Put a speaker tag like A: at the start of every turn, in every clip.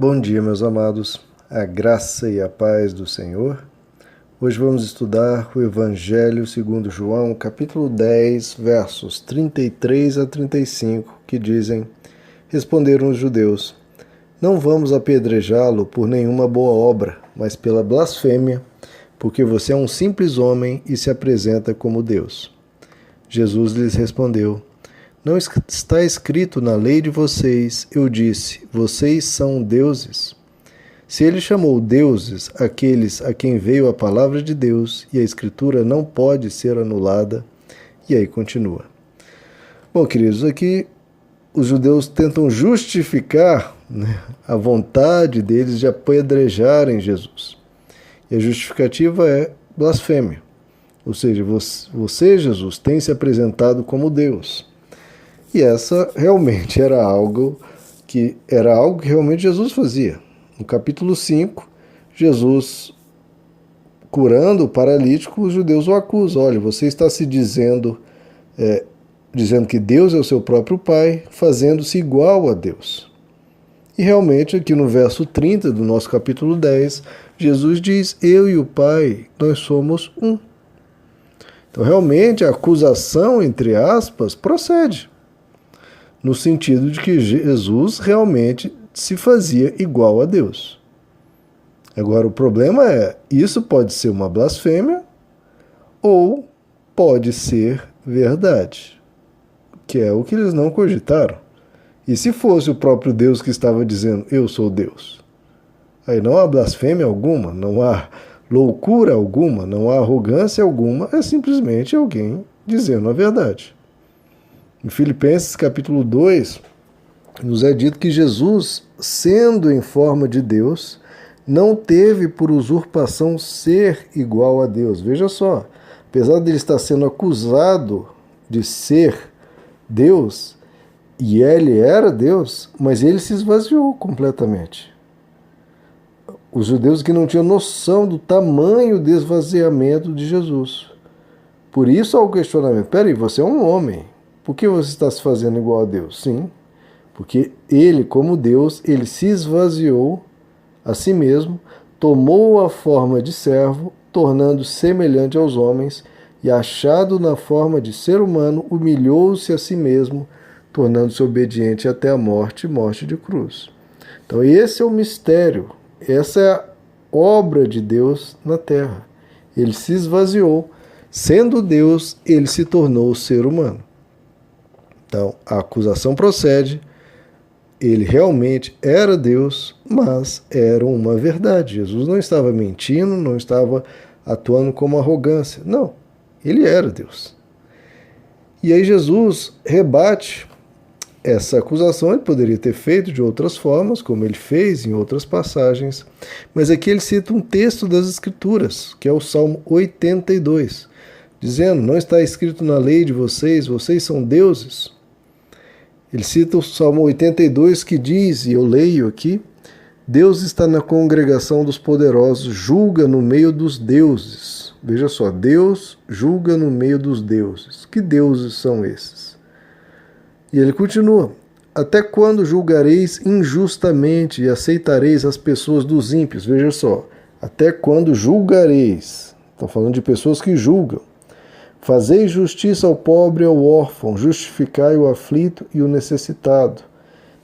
A: Bom dia, meus amados, a graça e a paz do Senhor. Hoje vamos estudar o Evangelho segundo João, capítulo 10, versos 33 a 35, que dizem: Responderam os judeus: Não vamos apedrejá-lo por nenhuma boa obra, mas pela blasfêmia, porque você é um simples homem e se apresenta como Deus. Jesus lhes respondeu: Não está escrito na lei de vocês, eu disse, vocês são deuses. Se ele chamou deuses aqueles a quem veio a palavra de Deus, e a Escritura não pode ser anulada, e aí continua. Bom, queridos, aqui os judeus tentam justificar, a vontade deles de apedrejarem Jesus. E a justificativa é blasfêmia. Ou seja, você, Jesus, tem se apresentado como Deus. E essa realmente era algo que realmente Jesus fazia. No capítulo 5, Jesus curando o paralítico, os judeus o acusam. Olha, você está se dizendo que Deus é o seu próprio Pai, fazendo-se igual a Deus. E realmente aqui no verso 30 do nosso capítulo 10, Jesus diz: eu e o Pai, nós somos um. Então realmente a acusação, entre aspas, procede. No sentido de que Jesus realmente se fazia igual a Deus. Agora, o problema é, isso pode ser uma blasfêmia ou pode ser verdade, que é o que eles não cogitaram. E se fosse o próprio Deus que estava dizendo, eu sou Deus? Aí não há blasfêmia alguma, não há loucura alguma, não há arrogância alguma, é simplesmente alguém dizendo a verdade. Em Filipenses capítulo 2, nos é dito que Jesus, sendo em forma de Deus, não teve por usurpação ser igual a Deus. Veja só, apesar de ele estar sendo acusado de ser Deus, e ele era Deus, mas ele se esvaziou completamente. Os judeus que não tinham noção do tamanho do esvaziamento de Jesus. Por isso há o questionamento, peraí, você é um homem, por que você está se fazendo igual a Deus? Sim, porque ele, como Deus, ele se esvaziou a si mesmo, tomou a forma de servo, tornando-se semelhante aos homens, e achado na forma de ser humano, humilhou-se a si mesmo, tornando-se obediente até a morte de cruz. Então esse é o mistério, essa é a obra de Deus na terra. Ele se esvaziou, sendo Deus, ele se tornou ser humano. Então, a acusação procede, ele realmente era Deus, mas era uma verdade. Jesus não estava mentindo, não estava atuando como arrogância. Não, ele era Deus. E aí Jesus rebate essa acusação, ele poderia ter feito de outras formas, como ele fez em outras passagens, mas aqui ele cita um texto das Escrituras, que é o Salmo 82, dizendo, não está escrito na lei de vocês, vocês são deuses. Ele cita o Salmo 82 que diz, e eu leio aqui, Deus está na congregação dos poderosos, julga no meio dos deuses. Veja só, Deus julga no meio dos deuses. Que deuses são esses? E ele continua, até quando julgareis injustamente e aceitareis as pessoas dos ímpios? Veja só, até quando julgareis? Estão falando de pessoas que julgam. Fazei justiça ao pobre e ao órfão, justificai o aflito e o necessitado.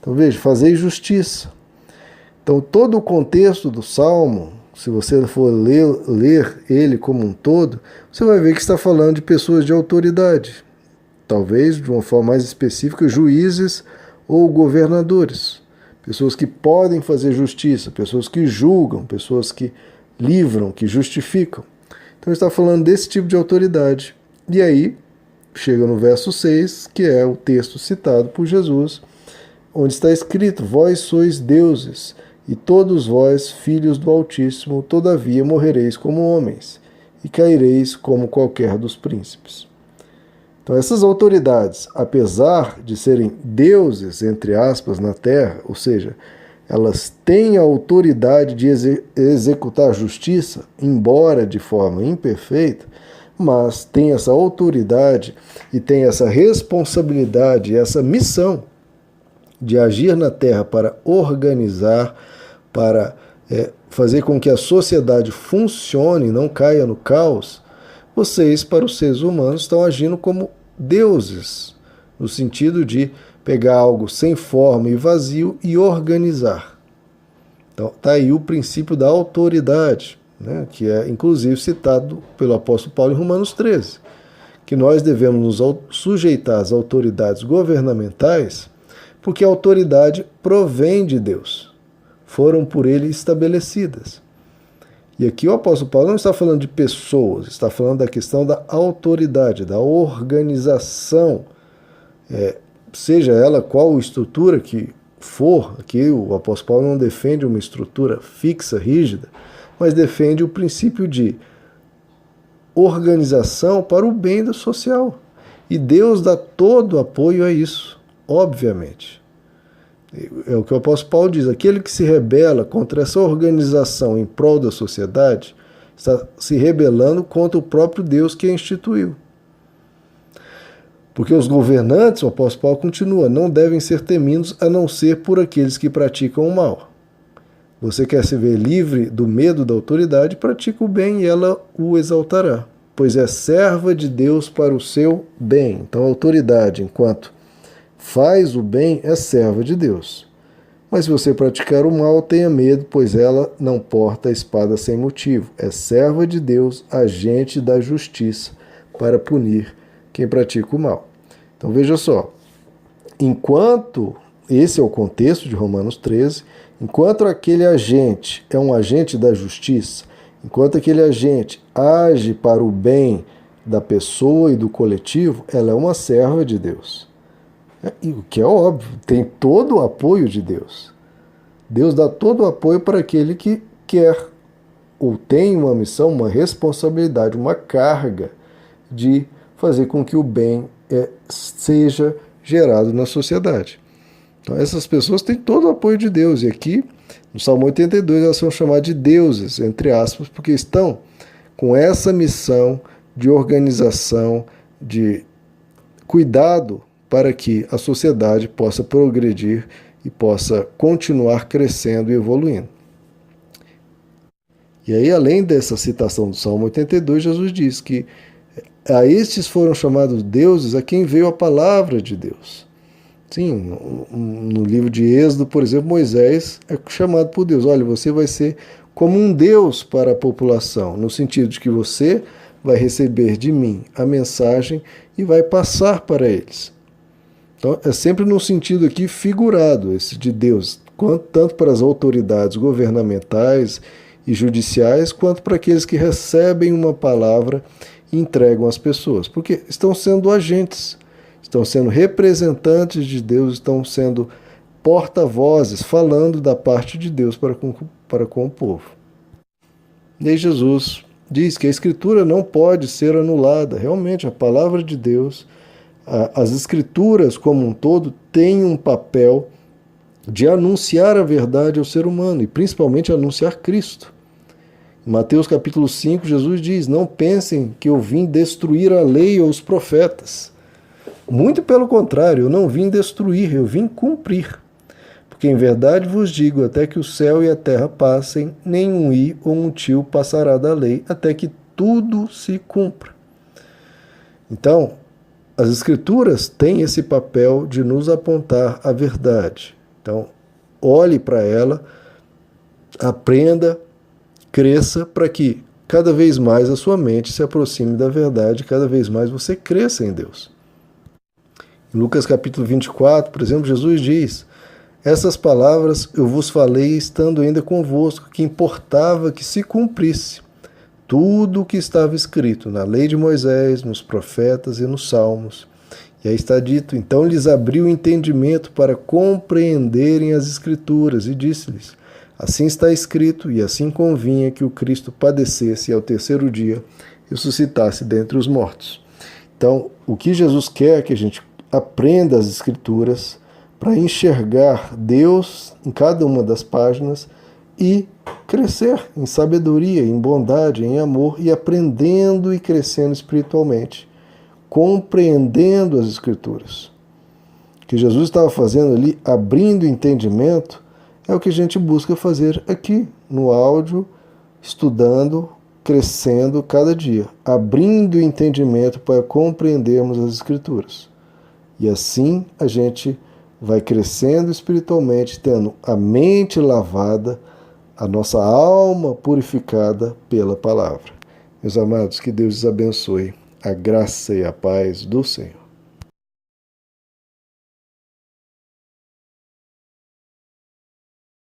A: Então veja, fazei justiça. Então todo o contexto do Salmo, se você for ler ele como um todo, você vai ver que está falando de pessoas de autoridade. Talvez, de uma forma mais específica, juízes ou governadores. Pessoas que podem fazer justiça, pessoas que julgam, pessoas que livram, que justificam. Então está falando desse tipo de autoridade. E aí, chega no verso 6, que é o texto citado por Jesus, onde está escrito, vós sois deuses, e todos vós, filhos do Altíssimo, todavia morrereis como homens, e caireis como qualquer dos príncipes. Então essas autoridades, apesar de serem deuses, entre aspas, na terra, ou seja, elas têm a autoridade de executar justiça, embora de forma imperfeita, mas tem essa autoridade e tem essa responsabilidade, essa missão de agir na terra para organizar para fazer com que a sociedade funcione, não caia no caos, vocês, para os seres humanos, estão agindo como deuses, no sentido de pegar algo sem forma e vazio e organizar. Então, está aí o princípio da autoridade, né, que é inclusive citado pelo apóstolo Paulo em Romanos 13, que nós devemos nos sujeitar às autoridades governamentais, porque a autoridade provém de Deus, foram por ele estabelecidas. E aqui o apóstolo Paulo não está falando de pessoas, está falando da questão da autoridade, da organização, seja ela qual estrutura que for. Aqui o apóstolo Paulo não defende uma estrutura fixa, rígida, mas defende o princípio de organização para o bem do social. E Deus dá todo apoio a isso, obviamente. É o que o apóstolo Paulo diz: aquele que se rebela contra essa organização em prol da sociedade está se rebelando contra o próprio Deus que a instituiu. Porque os governantes, o apóstolo Paulo continua, não devem ser temidos a não ser por aqueles que praticam o mal. Você quer se ver livre do medo da autoridade, pratica o bem e ela o exaltará, pois é serva de Deus para o seu bem. Então a autoridade, enquanto faz o bem, é serva de Deus. Mas se você praticar o mal, tenha medo, pois ela não porta a espada sem motivo. É serva de Deus, agente da justiça, para punir quem pratica o mal. Então veja só, enquanto, esse é o contexto de Romanos 13, enquanto aquele agente é um agente da justiça, enquanto aquele agente age para o bem da pessoa e do coletivo, ela é uma serva de Deus. O que é óbvio, tem todo o apoio de Deus. Deus dá todo o apoio para aquele que quer ou tem uma missão, uma responsabilidade, uma carga de fazer com que o bem seja gerado na sociedade. Então essas pessoas têm todo o apoio de Deus. E aqui, no Salmo 82, elas são chamadas de deuses, entre aspas, porque estão com essa missão de organização, de cuidado para que a sociedade possa progredir e possa continuar crescendo e evoluindo. E aí, além dessa citação do Salmo 82, Jesus diz que a estes foram chamados deuses a quem veio a palavra de Deus. Sim, no livro de Êxodo, por exemplo, Moisés é chamado por Deus. Olha, você vai ser como um Deus para a população, no sentido de que você vai receber de mim a mensagem e vai passar para eles. Então, é sempre num sentido aqui figurado, esse de Deus, tanto para as autoridades governamentais e judiciais, quanto para aqueles que recebem uma palavra e entregam às pessoas. Porque estão sendo agentes, estão sendo representantes de Deus, estão sendo porta-vozes, falando da parte de Deus para com o povo. E aí Jesus diz que a Escritura não pode ser anulada. Realmente, a palavra de Deus, as Escrituras como um todo, têm um papel de anunciar a verdade ao ser humano e principalmente anunciar Cristo. Em Mateus capítulo 5, Jesus diz: não pensem que eu vim destruir a lei ou os profetas. Muito pelo contrário, eu não vim destruir, eu vim cumprir. Porque em verdade vos digo, até que o céu e a terra passem, nenhum i ou um tio passará da lei, até que tudo se cumpra. Então, as Escrituras têm esse papel de nos apontar a verdade. Então, olhe para ela, aprenda, cresça, para que cada vez mais a sua mente se aproxime da verdade, cada vez mais você cresça em Deus. Em Lucas capítulo 24, por exemplo, Jesus diz: essas palavras eu vos falei estando ainda convosco, que importava que se cumprisse tudo o que estava escrito na lei de Moisés, nos profetas e nos salmos. E aí está dito: então lhes abriu o entendimento para compreenderem as Escrituras, e disse-lhes: assim está escrito, e assim convinha que o Cristo padecesse e ao terceiro dia ressuscitasse dentre os mortos. Então, o que Jesus quer é que a gente aprenda as Escrituras para enxergar Deus em cada uma das páginas e crescer em sabedoria, em bondade, em amor, e aprendendo e crescendo espiritualmente, compreendendo as Escrituras. O que Jesus estava fazendo ali, abrindo o entendimento, É o que a gente busca fazer aqui no áudio, estudando, crescendo cada dia, abrindo o entendimento para compreendermos as Escrituras. E assim a gente vai crescendo espiritualmente, tendo a mente lavada, a nossa alma purificada pela palavra. Meus amados, que Deus os abençoe. A graça e a paz do Senhor.